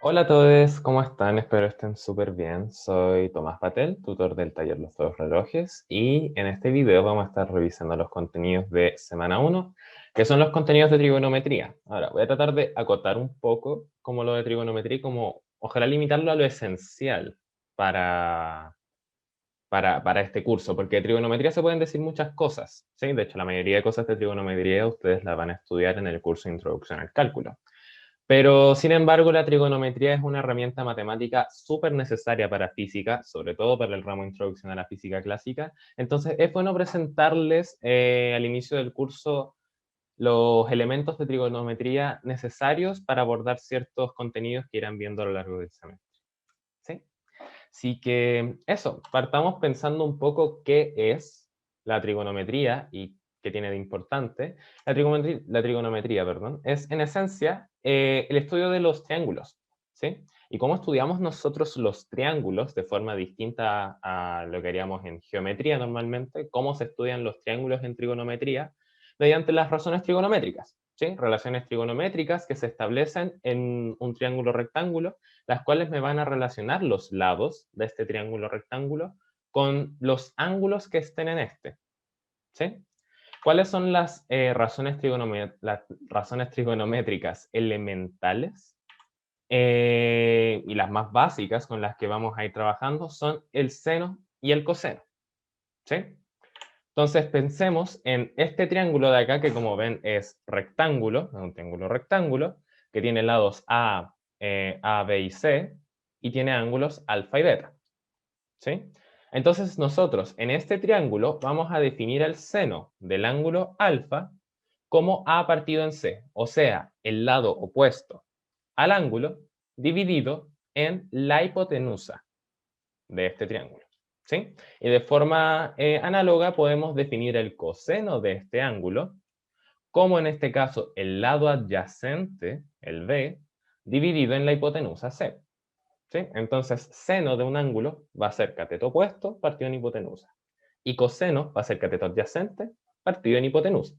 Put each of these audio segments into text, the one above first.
Hola a todos, ¿cómo están? Espero estén súper bien. Soy Tomás Patel, tutor del taller Los Dos Relojes, y en este video vamos a estar revisando los contenidos de semana 1, que son los contenidos de trigonometría. Ahora, voy a tratar de acotar un poco como lo de trigonometría, como ojalá limitarlo a lo esencial para, para este curso, porque de trigonometría se pueden decir muchas cosas, ¿sí? De hecho, la mayoría de cosas de trigonometría ustedes las van a estudiar en el curso de Introducción al Cálculo. Pero, sin embargo, la trigonometría es una herramienta matemática súper necesaria para física, sobre todo para el ramo de Introducción a la Física Clásica. Entonces, es bueno presentarles al inicio del curso los elementos de trigonometría necesarios para abordar ciertos contenidos que irán viendo a lo largo del semestre. ¿Sí? Así que eso, partamos pensando un poco qué es la trigonometría y qué tiene de importante. La trigonometría, perdón, es en esencia el estudio de los triángulos, ¿sí? Y cómo estudiamos nosotros los triángulos de forma distinta a lo que haríamos en geometría normalmente, cómo se estudian los triángulos en trigonometría, mediante las razones trigonométricas, ¿sí? Relaciones trigonométricas que se establecen en un triángulo rectángulo, las cuales me van a relacionar los lados de este triángulo rectángulo con los ángulos que estén en este, ¿sí? ¿Cuáles son las las razones trigonométricas elementales? Y las más básicas con las que vamos a ir trabajando son el seno y el coseno, ¿sí? Entonces pensemos en este triángulo de acá, que como ven es rectángulo, es un triángulo rectángulo, que tiene lados A, B y C, y tiene ángulos alfa y beta, ¿sí? Entonces nosotros en este triángulo vamos a definir el seno del ángulo alfa como A partido en C, o sea, el lado opuesto al ángulo dividido en la hipotenusa de este triángulo, ¿sí? Y de forma análoga podemos definir el coseno de este ángulo como en este caso el lado adyacente, el B, dividido en la hipotenusa C, ¿sí? Entonces, seno de un ángulo va a ser cateto opuesto partido en hipotenusa. Y coseno va a ser cateto adyacente partido en hipotenusa.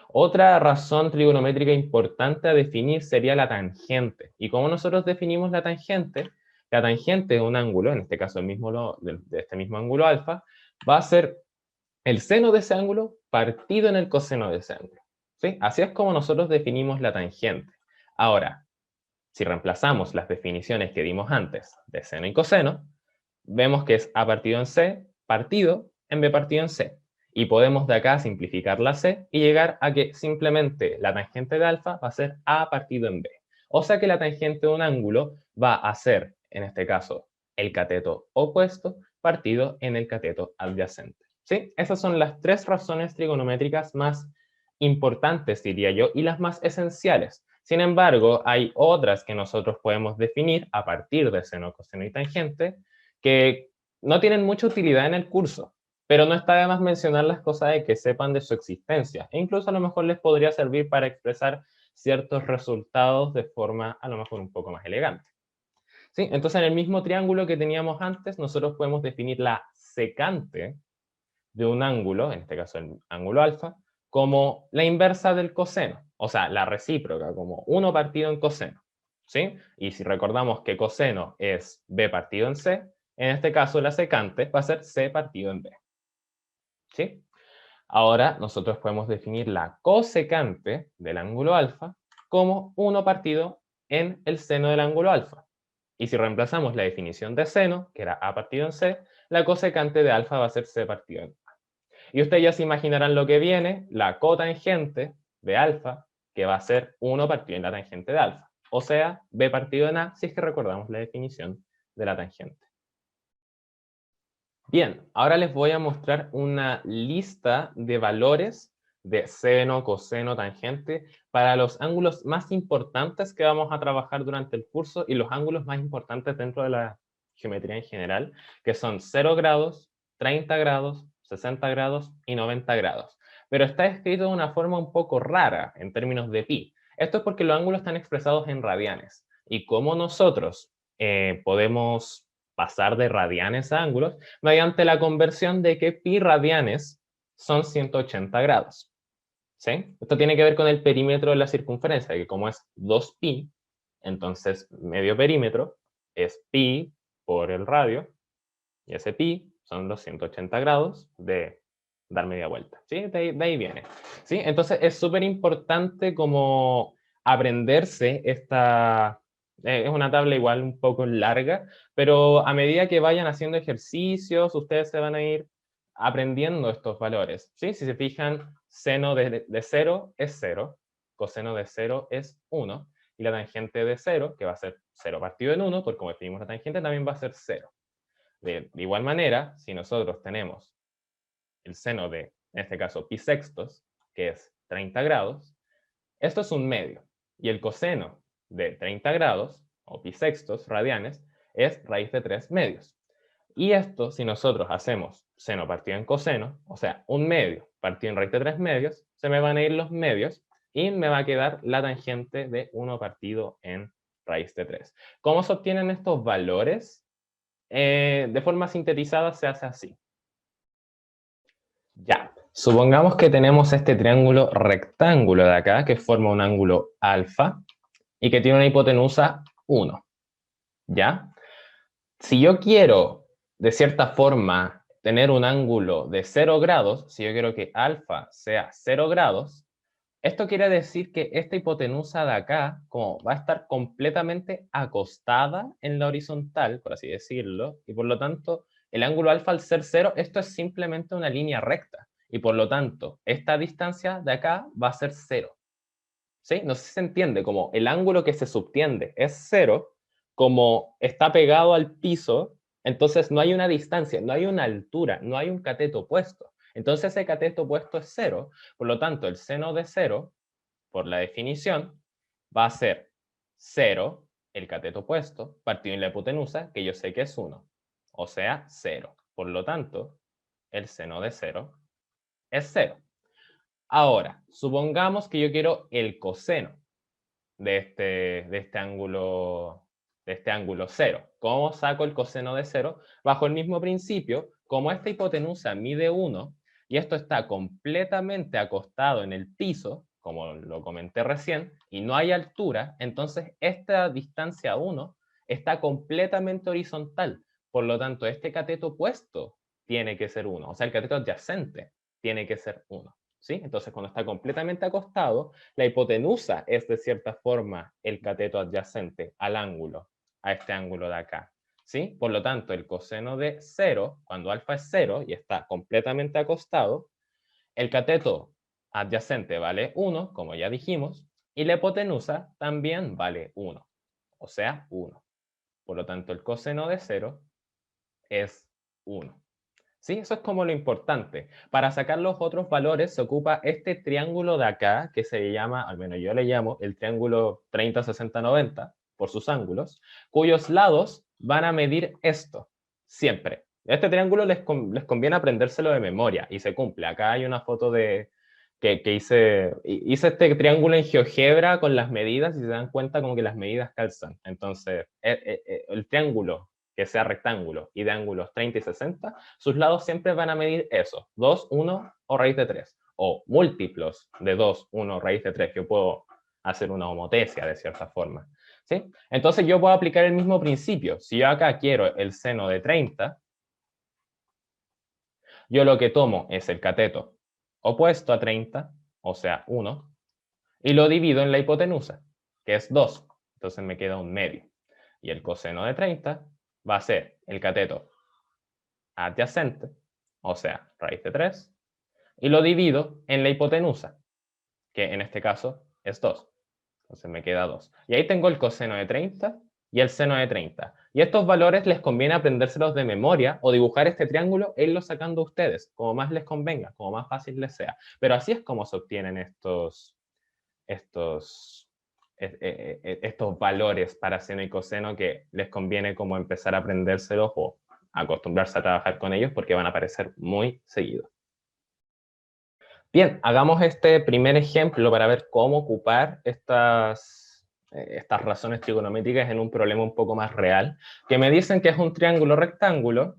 Otra razón trigonométrica importante a definir sería la tangente. ¿Y cómo nosotros definimos la tangente? La tangente de un ángulo, en este caso de este mismo ángulo alfa, va a ser el seno de ese ángulo partido en el coseno de ese ángulo, ¿sí? Así es como nosotros definimos la tangente. Ahora, si reemplazamos las definiciones que dimos antes de seno y coseno, vemos que es A partido en C partido en B partido en C. Y podemos de acá simplificar la C y llegar a que simplemente la tangente de alfa va a ser A partido en B. O sea que la tangente de un ángulo va a ser, en este caso, el cateto opuesto partido en el cateto adyacente. ¿Sí? Esas son las tres razones trigonométricas más importantes, diría yo, y las más esenciales. Sin embargo, hay otras que nosotros podemos definir a partir de seno, coseno y tangente, que no tienen mucha utilidad en el curso, pero no está de más mencionar las cosas de que sepan de su existencia. E incluso a lo mejor les podría servir para expresar ciertos resultados de forma a lo mejor un poco más elegante. ¿Sí? Entonces, en el mismo triángulo que teníamos antes, nosotros podemos definir la secante de un ángulo, en este caso el ángulo alfa, como la inversa del coseno, o sea, la recíproca, como 1 partido en coseno, ¿sí? Y si recordamos que coseno es B partido en C, en este caso la secante va a ser C partido en B, ¿sí? Ahora nosotros podemos definir la cosecante del ángulo alfa como 1 partido en el seno del ángulo alfa. Y si reemplazamos la definición de seno, que era A partido en C, la cosecante de alfa va a ser C partido en A. Y ustedes ya se imaginarán lo que viene, la cotangente de alfa, que va a ser 1 partido en la tangente de alfa. O sea, B partido en A, si es que recordamos la definición de la tangente. Bien, ahora les voy a mostrar una lista de valores de seno, coseno, tangente para los ángulos más importantes que vamos a trabajar durante el curso y los ángulos más importantes dentro de la geometría en general, que son 0 grados, 30 grados, 60 grados y 90 grados. Pero está escrito de una forma un poco rara en términos de pi. Esto es porque los ángulos están expresados en radianes. Y como nosotros podemos pasar de radianes a ángulos, mediante la conversión de que pi radianes son 180 grados. ¿Sí? Esto tiene que ver con el perímetro de la circunferencia, que como es 2pi, Entonces, medio perímetro es pi por el radio, y ese pi son los 180 grados de dar media vuelta, ¿sí? De ahí viene, ¿sí? Entonces, es súper importante como aprenderse esta... es una tabla igual un poco larga, pero a medida que vayan haciendo ejercicios, ustedes se van a ir aprendiendo estos valores, ¿sí? Si se fijan, seno de 0 es 0, coseno de 0 es 1, y la tangente de 0, que va a ser 0 partido en 1, porque como definimos la tangente, también va a ser 0. De igual manera, si nosotros tenemos el seno de, en este caso, pi sextos, que es 30 grados, esto es un medio. Y el coseno de 30 grados, o pi sextos radianes, es raíz de 3 medios. Y esto, si nosotros hacemos seno partido en coseno, o sea, un medio partido en raíz de 3 medios, se me van a ir los medios y me va a quedar la tangente de 1 partido en raíz de 3. ¿Cómo se obtienen estos valores? De forma sintetizada se hace así. Ya, supongamos que tenemos este triángulo rectángulo de acá que forma un ángulo alfa y que tiene una hipotenusa 1. ¿Ya? Si yo quiero, de cierta forma, tener un ángulo de 0 grados, si yo quiero que alfa sea 0 grados, esto quiere decir que esta hipotenusa de acá, como va a estar completamente acostada en la horizontal, por así decirlo, y por lo tanto, el ángulo alfa al ser 0, esto es simplemente una línea recta, y por lo tanto, esta distancia de acá va a ser 0. ¿Sí? No sé si se entiende, como el ángulo que se subtiende es 0, como está pegado al piso, entonces no hay una distancia, no hay una altura, no hay un cateto opuesto. Entonces ese cateto opuesto es 0, por lo tanto el seno de 0, por la definición, va a ser 0, el cateto opuesto, partido en la hipotenusa, que yo sé que es 1, o sea, 0. Por lo tanto, el seno de 0 es 0. Ahora, supongamos que yo quiero el coseno de este ángulo 0. ¿Cómo saco el coseno de 0? Bajo el mismo principio, como esta hipotenusa mide 1 y esto está completamente acostado en el piso, como lo comenté recién, y no hay altura, entonces esta distancia 1 está completamente horizontal. Por lo tanto, este cateto opuesto tiene que ser 1, o sea, el cateto adyacente tiene que ser 1. ¿Sí? Entonces, cuando está completamente acostado, la hipotenusa es de cierta forma el cateto adyacente al ángulo, a este ángulo de acá. ¿Sí? Por lo tanto, el coseno de 0, cuando alfa es 0 y está completamente acostado, el cateto adyacente vale 1, como ya dijimos, y la hipotenusa también vale 1, o sea, 1. Por lo tanto, el coseno de 0 es 1. ¿Sí? Eso es como lo importante. Para sacar los otros valores se ocupa este triángulo de acá, que se llama, al menos yo le llamo, el triángulo 30, 60, 90, por sus ángulos, cuyos lados van a medir esto, siempre. Este triángulo les conviene aprendérselo de memoria y se cumple. Acá hay una foto de que hice este triángulo en GeoGebra con las medidas y se dan cuenta como que las medidas calzan. Entonces, el triángulo que sea rectángulo y de ángulos 30 y 60, sus lados siempre van a medir eso, 2, 1 o raíz de 3, o múltiplos de 2, 1, raíz de 3. Yo puedo hacer una homotesia de cierta forma. ¿Sí? Entonces yo puedo aplicar el mismo principio. Si yo acá quiero el seno de 30, yo lo que tomo es el cateto opuesto a 30, o sea, 1, y lo divido en la hipotenusa, que es 2. Entonces me queda un medio. Y el coseno de 30 va a ser el cateto adyacente, o sea, raíz de 3, y lo divido en la hipotenusa, que en este caso es 2. Entonces me queda 2. Y ahí tengo el coseno de 30 y el seno de 30. Y estos valores les conviene aprendérselos de memoria o dibujar este triángulo e irlo sacando ustedes, como más les convenga, como más fácil les sea. Pero así es como se obtienen estos valores para seno y coseno que les conviene como empezar a aprendérselos o acostumbrarse a trabajar con ellos porque van a aparecer muy seguido. Bien, hagamos este primer ejemplo para ver cómo ocupar estas razones trigonométricas en un problema un poco más real, que me dicen que es un triángulo rectángulo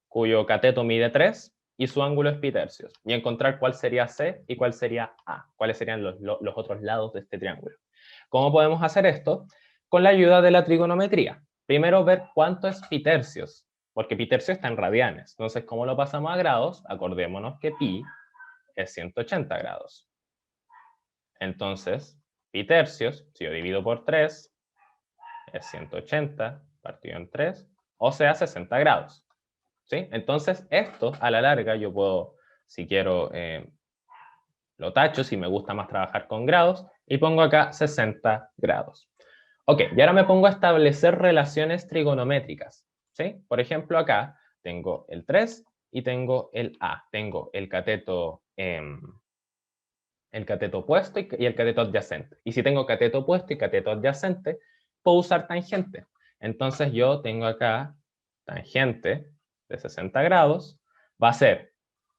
cuyo cateto mide 3 y su ángulo es pi tercios, y encontrar cuál sería C y cuál sería A, cuáles serían los otros lados de este triángulo. ¿Cómo podemos hacer esto? con la ayuda de la trigonometría. Primero ver cuánto es pi tercios, porque pi tercios está en radianes. Entonces, ¿cómo lo pasamos a grados? Acordémonos que pi es 180 grados. Entonces, pi tercios, si yo divido por 3, es 180 partido en 3, o sea, 60 grados. ¿Sí? Entonces, esto a la larga yo puedo, si quiero, lo tacho, si me gusta más trabajar con grados, y pongo acá 60 grados. Ok, y ahora me pongo a establecer relaciones trigonométricas. ¿Sí? Por ejemplo, acá tengo el 3 y tengo el A. Tengo el cateto opuesto y el cateto adyacente. Y si tengo cateto opuesto y cateto adyacente, puedo usar tangente. Entonces yo tengo acá tangente de 60 grados, va a ser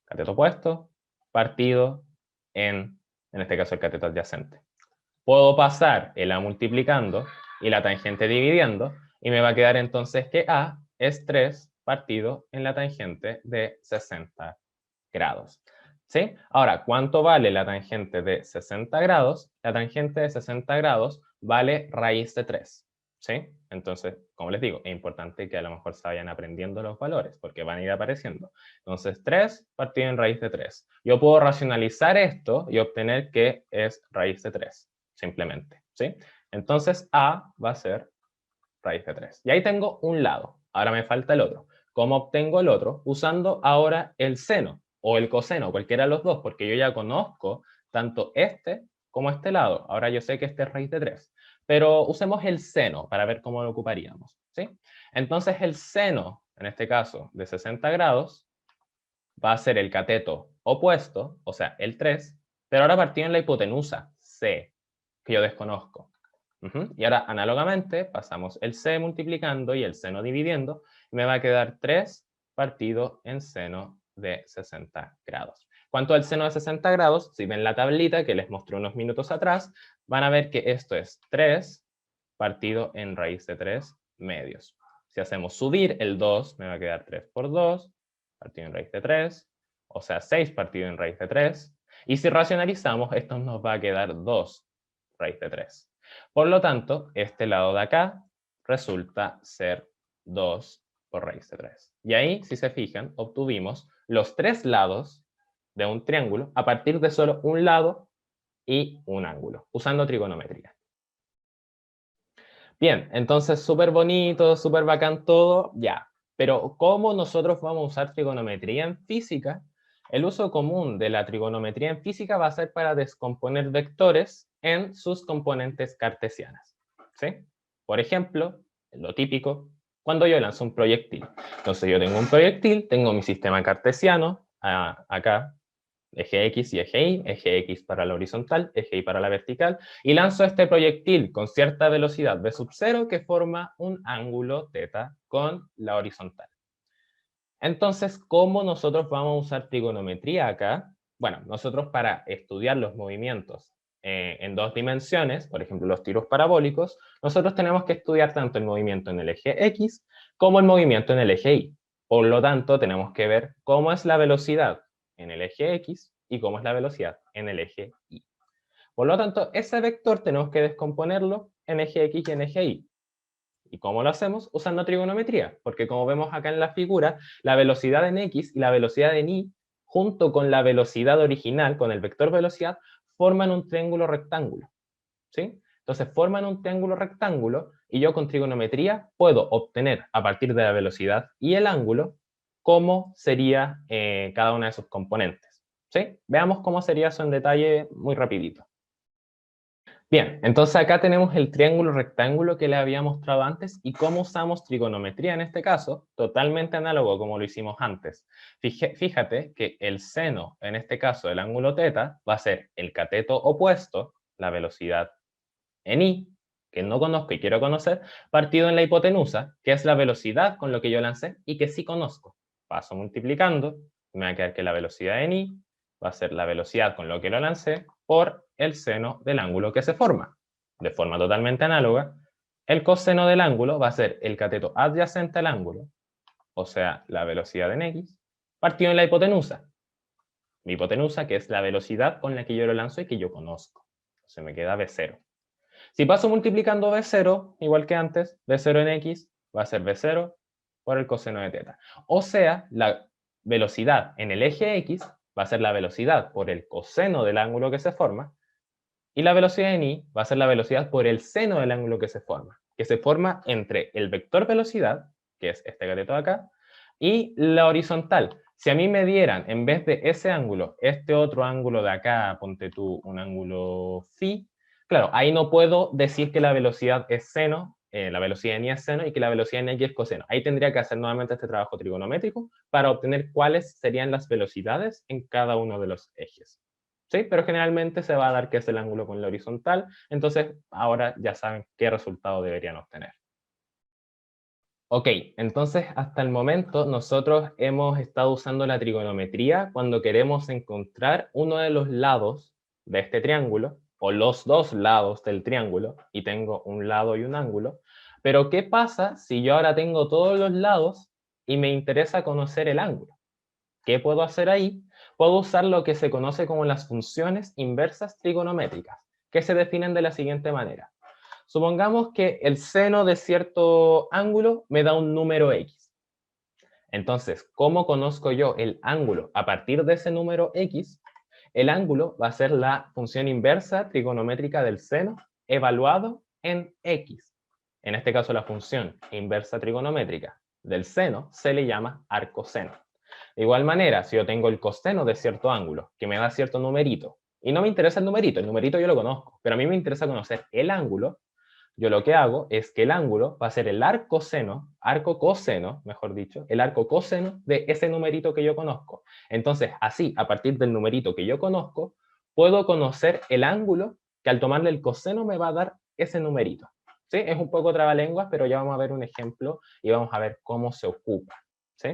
cateto opuesto partido en este caso el cateto adyacente. Puedo pasar el A multiplicando y la tangente dividiendo, y me va a quedar entonces que A es 3 partido en la tangente de 60 grados. ¿Sí? Ahora, ¿cuánto vale la tangente de 60 grados? La tangente de 60 grados vale raíz de 3. ¿Sí? Entonces, como les digo, es importante que a lo mejor se vayan aprendiendo los valores, porque van a ir apareciendo. Entonces, 3 partido en raíz de 3. Yo puedo racionalizar esto y obtener que es raíz de 3, simplemente. ¿Sí? Entonces, A va a ser raíz de 3. Y ahí tengo un lado. Ahora me falta el otro. ¿Cómo obtengo el otro? Usando ahora el seno o el coseno, cualquiera de los dos, porque yo ya conozco tanto este como este lado. Ahora yo sé que este es raíz de 3. Pero usemos el seno para ver cómo lo ocuparíamos. ¿Sí? Entonces el seno, en este caso, de 60 grados, va a ser el cateto opuesto, o sea, el 3, pero ahora partido en la hipotenusa, C, que yo desconozco. Y ahora, análogamente, pasamos el C multiplicando y el seno dividiendo, y me va a quedar 3 partido en seno de 60 grados. ¿Cuánto es el seno de 60 grados? Si ven la tablita que les mostré unos minutos atrás, van a ver que esto es 3 partido en raíz de 3 medios. Si hacemos subir el 2, me va a quedar 3 por 2, partido en raíz de 3, o sea, 6 partido en raíz de 3. Y si racionalizamos, esto nos va a quedar 2 raíz de 3. Por lo tanto, este lado de acá resulta ser 2 por raíz de 3. Y ahí, si se fijan, obtuvimos los 3 lados de un triángulo a partir de solo un lado y un ángulo, usando trigonometría. Bien, entonces súper bonito, súper bacán todo, ya. Pero ¿cómo nosotros vamos a usar trigonometría en física? El uso común de la trigonometría en física va a ser para descomponer vectores en sus componentes cartesianas. ¿Sí? Por ejemplo, lo típico, cuando yo lanzo un proyectil. Entonces yo tengo un proyectil, tengo mi sistema cartesiano, acá, eje X y eje Y, eje X para la horizontal, eje Y para la vertical, y lanzo este proyectil con cierta velocidad v sub 0 que forma un ángulo θ con la horizontal. Entonces, ¿cómo nosotros vamos a usar trigonometría acá? Bueno, nosotros para estudiar los movimientos en dos dimensiones, por ejemplo los tiros parabólicos, nosotros tenemos que estudiar tanto el movimiento en el eje X como el movimiento en el eje Y. Por lo tanto, tenemos que ver cómo es la velocidad en el eje X y cómo es la velocidad en el eje Y. Por lo tanto, ese vector tenemos que descomponerlo en eje X y en eje Y. ¿Y cómo lo hacemos? Usando trigonometría, porque como vemos acá en la figura, la velocidad en X y la velocidad en Y, junto con la velocidad original, con el vector velocidad, forman un triángulo rectángulo. ¿Sí? Entonces forman un triángulo rectángulo y yo con trigonometría puedo obtener a partir de la velocidad y el ángulo cómo sería cada una de sus componentes. ¿Sí? Veamos cómo sería eso en detalle muy rapidito. Bien, entonces acá tenemos el triángulo rectángulo que le había mostrado antes y cómo usamos trigonometría en este caso, totalmente análogo como lo hicimos antes. Fíjate que el seno, en este caso del ángulo θ, va a ser el cateto opuesto, la velocidad en Y, que no conozco y quiero conocer, partido en la hipotenusa, que es la velocidad con lo que yo lancé y que sí conozco. Paso multiplicando, me va a quedar que la velocidad en Y va a ser la velocidad con lo que lo lancé por el seno del ángulo que se forma. De forma totalmente análoga, el coseno del ángulo va a ser el cateto adyacente al ángulo, o sea, la velocidad en X, partido en la hipotenusa. Mi hipotenusa, que es la velocidad con la que yo lo lanzo y que yo conozco. Se me queda V0. Si paso multiplicando B0, igual que antes, B0 en X va a ser B0 por el coseno de teta. O sea, la velocidad en el eje X va a ser la velocidad por el coseno del ángulo que se forma, y la velocidad en Y va a ser la velocidad por el seno del ángulo que se forma entre el vector velocidad, que es este cateto de acá, y la horizontal. Si a mí me dieran, en vez de ese ángulo, este otro ángulo de acá, ponte tú un ángulo phi, claro, ahí no puedo decir que la velocidad es seno, la velocidad en Y es seno y que la velocidad en X es coseno. Ahí tendría que hacer nuevamente este trabajo trigonométrico para obtener cuáles serían las velocidades en cada uno de los ejes. ¿Sí? Pero generalmente se va a dar que es el ángulo con la horizontal, entonces ahora ya saben qué resultado deberían obtener. Ok, entonces hasta el momento nosotros hemos estado usando la trigonometría cuando queremos encontrar uno de los lados de este triángulo, o los dos lados del triángulo, y tengo un lado y un ángulo, pero ¿qué pasa si yo ahora tengo todos los lados y me interesa conocer el ángulo? ¿Qué puedo hacer ahí? Puedo usar lo que se conoce como las funciones inversas trigonométricas, que se definen de la siguiente manera. Supongamos que el seno de cierto ángulo me da un número x. Entonces, ¿cómo conozco yo el ángulo? A partir de ese número x, el ángulo va a ser la función inversa trigonométrica del seno evaluado en x. En este caso, la función inversa trigonométrica del seno se le llama arcoseno. De igual manera, si yo tengo el coseno de cierto ángulo, que me da cierto numerito, y no me interesa el numerito yo lo conozco, pero a mí me interesa conocer el ángulo, yo lo que hago es que el ángulo va a ser el arco coseno, mejor dicho, el arco coseno de ese numerito que yo conozco. Entonces, así, a partir del numerito que yo conozco, puedo conocer el ángulo que al tomarle el coseno me va a dar ese numerito. ¿Sí? Es un poco trabalenguas, pero ya vamos a ver un ejemplo y vamos a ver cómo se ocupa. ¿Sí?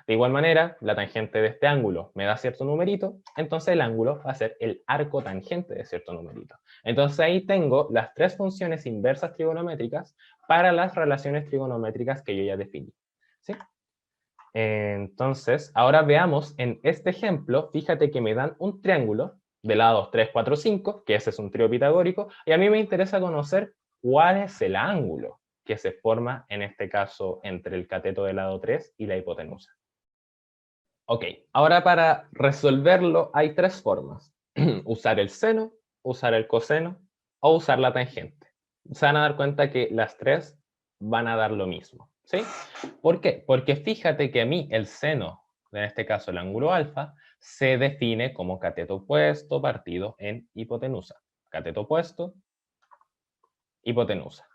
De igual manera, la tangente de este ángulo me da cierto numerito, entonces el ángulo va a ser el arco tangente de cierto numerito. Entonces ahí tengo las tres funciones inversas trigonométricas para las relaciones trigonométricas que yo ya definí. ¿Sí? Entonces, ahora veamos en este ejemplo, fíjate que me dan un triángulo de lados 3, 4, 5, que ese es un trío pitagórico, y a mí me interesa conocer cuál es el ángulo que se forma, en este caso, entre el cateto del lado 3 y la hipotenusa. Ok, ahora para resolverlo hay tres formas. Usar el seno, usar el coseno o usar la tangente. Se van a dar cuenta que las tres van a dar lo mismo. ¿Sí? ¿Por qué? Porque fíjate que a mí el seno, en este caso el ángulo alfa, se define como cateto opuesto partido en hipotenusa. Cateto opuesto, hipotenusa.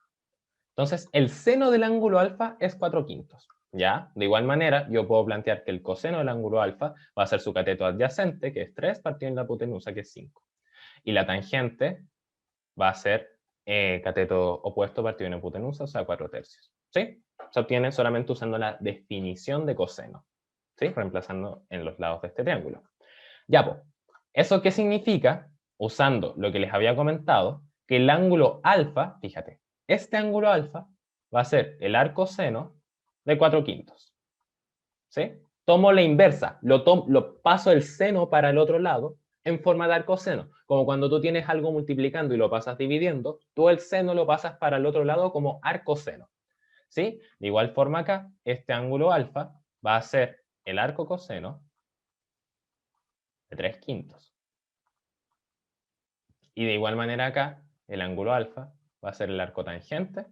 Entonces, el seno del ángulo alfa es 4/5. ¿Ya? De igual manera, yo puedo plantear que el coseno del ángulo alfa va a ser su cateto adyacente, que es 3, partido en la hipotenusa, que es 5. Y la tangente va a ser cateto opuesto partido en hipotenusa, o sea, 4/3. ¿Sí? Se obtiene solamente usando la definición de coseno. ¿Sí? Reemplazando en los lados de este triángulo. Ya, pues. ¿Eso qué significa? Usando lo que les había comentado, que el ángulo alfa, fíjate, este ángulo alfa va a ser el arcoseno de 4/5. ¿Sí? Tomo la inversa, lo paso el seno para el otro lado en forma de arcoseno. Como cuando tú tienes algo multiplicando y lo pasas dividiendo, tú el seno lo pasas para el otro lado como arcoseno. ¿Sí? De igual forma acá, este ángulo alfa va a ser el arcocoseno de 3/5. Y de igual manera acá, el ángulo alfa va a ser el arco tangente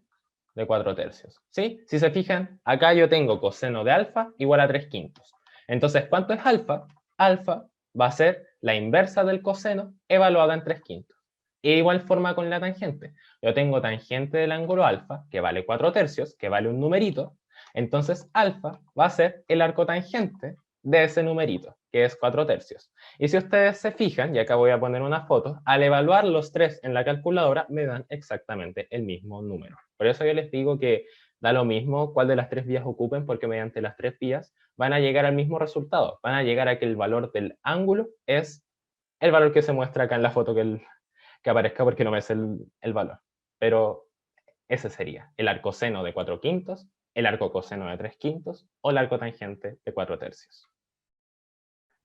de 4/3. ¿Sí? Si se fijan, acá yo tengo coseno de alfa igual a 3/5. Entonces, ¿cuánto es alfa? Alfa va a ser la inversa del coseno evaluada en 3/5. Y de igual forma con la tangente. Yo tengo tangente del ángulo alfa, que vale 4/3, que vale un numerito. Entonces, alfa va a ser el arco tangente de ese numerito, que es 4/3. Y si ustedes se fijan, y acá voy a poner una foto, al evaluar los tres en la calculadora me dan exactamente el mismo número. Por eso yo les digo que da lo mismo cuál de las tres vías ocupen, porque mediante las tres vías van a llegar al mismo resultado. Van a llegar a que el valor del ángulo es el valor que se muestra acá en la foto que aparezca, porque no me es el valor. Pero ese sería el arcoseno de 4/5, el arcocoseno de 3/5 o el arcotangente de 4/3.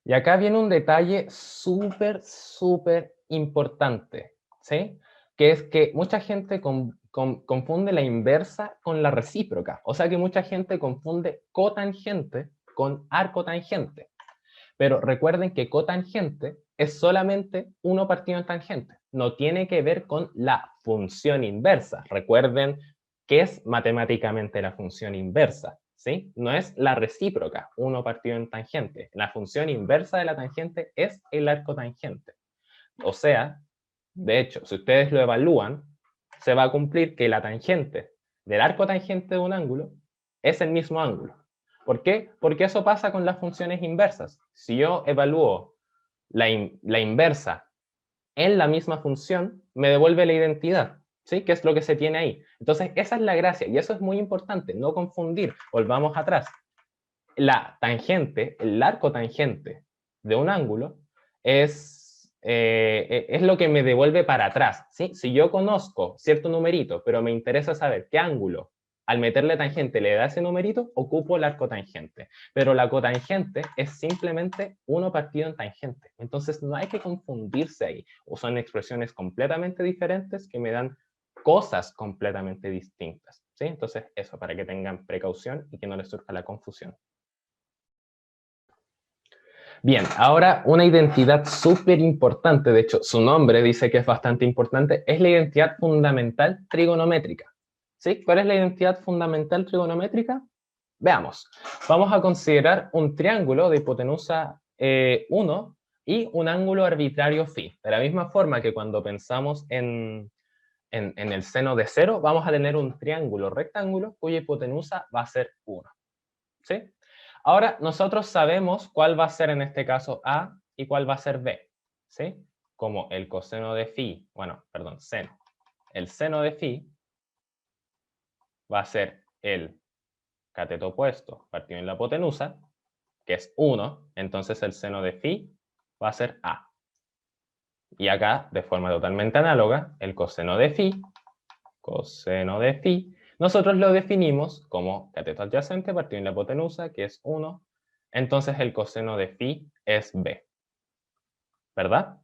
Y acá viene un detalle súper, súper importante, ¿sí? que es que mucha gente confunde la inversa con la recíproca. O sea que mucha gente confunde cotangente con arcotangente. Pero recuerden que cotangente es solamente 1 partido en tangente. No tiene que ver con la función inversa. Recuerden qué es matemáticamente la función inversa, ¿sí? No es la recíproca, 1 partido en tangente. La función inversa de la tangente es el arcotangente. O sea, de hecho, si ustedes lo evalúan, se va a cumplir que la tangente del arcotangente de un ángulo es el mismo ángulo. ¿Por qué? Porque eso pasa con las funciones inversas. Si yo evalúo la inversa en la misma función, me devuelve la identidad, ¿sí? Que es lo que se tiene ahí. Entonces, esa es la gracia, y eso es muy importante, no confundir. Volvamos atrás. La tangente, el arco tangente de un ángulo es lo que me devuelve para atrás, ¿sí? Si yo conozco cierto numerito, pero me interesa saber qué ángulo al meterle tangente le da ese numerito, ocupo el arco tangente. Pero la cotangente es simplemente 1 partido en tangente. Entonces no hay que confundirse ahí. O son expresiones completamente diferentes que me dan cosas completamente distintas, ¿sí? Entonces eso, para que tengan precaución y que no les surja la confusión. Bien, ahora una identidad súper importante, de hecho su nombre dice que es bastante importante, es la identidad fundamental trigonométrica. ¿Sí? ¿Cuál es la identidad fundamental trigonométrica? Veamos. Vamos a considerar un triángulo de hipotenusa 1 y un ángulo arbitrario phi. De la misma forma que cuando pensamos en el seno de 0, vamos a tener un triángulo rectángulo cuya hipotenusa va a ser 1. ¿Sí? Ahora, nosotros sabemos cuál va a ser en este caso A y cuál va a ser B, ¿sí? Como el coseno de phi, bueno, perdón, seno. El seno de phi va a ser el cateto opuesto partido en la hipotenusa, que es 1, entonces el seno de phi va a ser A. Y acá, de forma totalmente análoga, el coseno de phi, nosotros lo definimos como cateto adyacente partido en la hipotenusa, que es 1. Entonces el coseno de phi es B. ¿Verdad?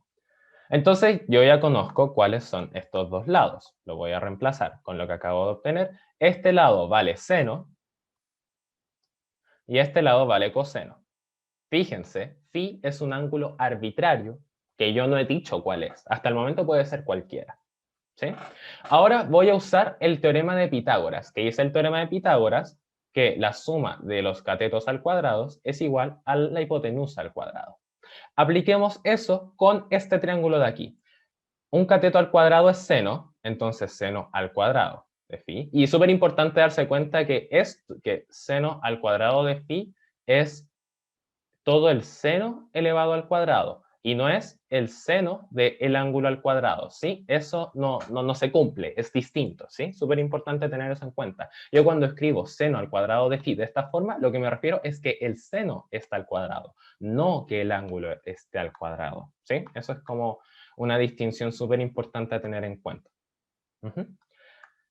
Entonces yo ya conozco cuáles son estos dos lados. Lo voy a reemplazar con lo que acabo de obtener. Este lado vale seno y este lado vale coseno. Fíjense, phi es un ángulo arbitrario que yo no he dicho cuál es. Hasta el momento puede ser cualquiera. ¿Sí? Ahora voy a usar el teorema de Pitágoras, que dice el teorema de Pitágoras que la suma de los catetos al cuadrado es igual a la hipotenusa al cuadrado. Apliquemos eso con este triángulo de aquí. Un cateto al cuadrado es seno, entonces seno al cuadrado de phi. Y es súper importante darse cuenta que seno al cuadrado de phi es todo el seno elevado al cuadrado y no es el seno del ángulo al cuadrado, ¿sí? Eso no se cumple, es distinto, ¿sí? Súper importante tener eso en cuenta. Yo cuando escribo seno al cuadrado de phi de esta forma, lo que me refiero es que el seno está al cuadrado, no que el ángulo esté al cuadrado, ¿sí? Eso es como una distinción súper importante a tener en cuenta.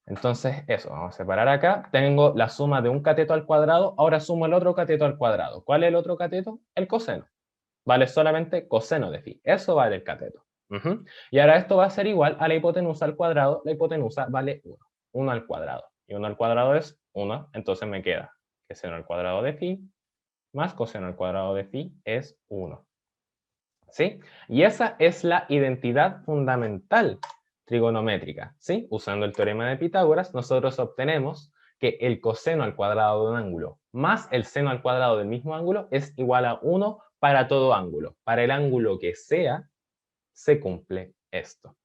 Entonces, eso, vamos a separar acá. Tengo la suma de un cateto al cuadrado, ahora sumo el otro cateto al cuadrado. ¿Cuál es el otro cateto? El coseno. Vale solamente coseno de phi. Eso vale el cateto. Y ahora esto va a ser igual a la hipotenusa al cuadrado. La hipotenusa vale 1. 1 al cuadrado. Y 1 al cuadrado es 1. Entonces me queda que seno al cuadrado de phi más coseno al cuadrado de phi es 1. ¿Sí? Y esa es la identidad fundamental trigonométrica, ¿sí? Usando el teorema de Pitágoras, nosotros obtenemos que el coseno al cuadrado de un ángulo más el seno al cuadrado del mismo ángulo es igual a 1 para todo ángulo. Para el ángulo que sea, se cumple esto.